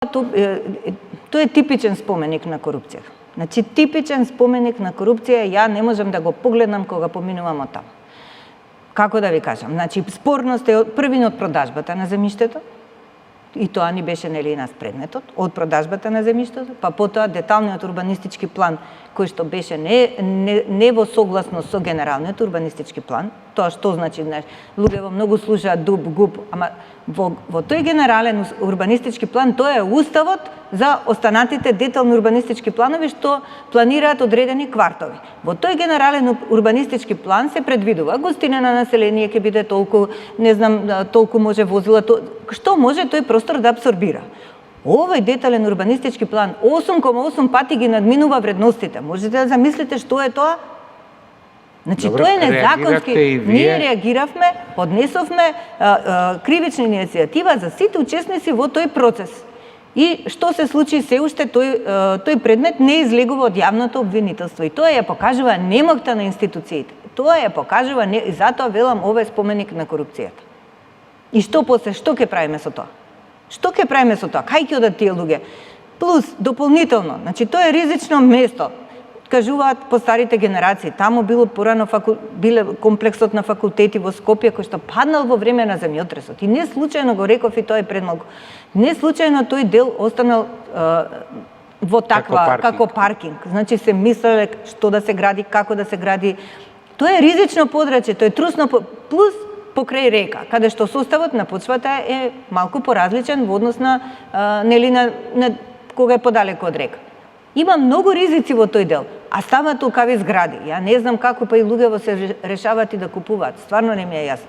Тоа е типичен споменик на корупција. Значи, типичен споменик на корупција, ја не можам да го погледнам кога поминувам од таму. Како да ви кажам? Значи, спорност е првин од продажбата на земјиштето, и тоа ни беше нели нас предметот, од продажбата на земјиштето, па потоа деталниот урбанистички план, кој што беше не во согласно со генералниот урбанистички план. Тоа што значи, знаеш, луѓето многу слушаат дуб, губ, ама во тој генерален урбанистички план, тоа е уставот за останатите детални урбанистички планови што планираат одредени квартови. Во тој генерален урбанистички план се предвидува густина на население ќе биде толку, не знам, толку може возила, што може тој простор да апсорбира. Овој детален урбанистички план 8,8 пати ги надминува вредностите. Можете да замислите што е тоа? Значи, тоа е незаконски. Ние реагиравме, поднесовме кривична иницијатива за сите учесници во тој процес. И што се случи се уште тој предмет не излегува од јавното обвинителство. И тоа ја покажува немокта на институциите. Тоа ја покажува, и затоа велам, ова е споменик на корупцијата. И што после, што ќе правиме со тоа? Што ќе правиме со тоа? Кај ќе одат тие луѓе? Плюс, дополнително, значи тоа е ризично место. Кажуваат по старите генерации, таму било порано биле комплексот на факултети во Скопје кој што паднал во време на земјотресот. И не случајно го реков и тоа е пред малку. Не случајно тој дел останал во таква како паркинг. Значи се мислеле што да се гради, како да се гради. Тоа е ризично подрачје, тоа е трусно плюс покрај река, каде што составот на почвата е малку поразличен во однос на нели на кога е подалеку од река. Има многу ризици во тој дел, а ставаат толкави згради. Ја не знам како па и луѓето се решаваат и да купуваат. Стварно не ми е јасно.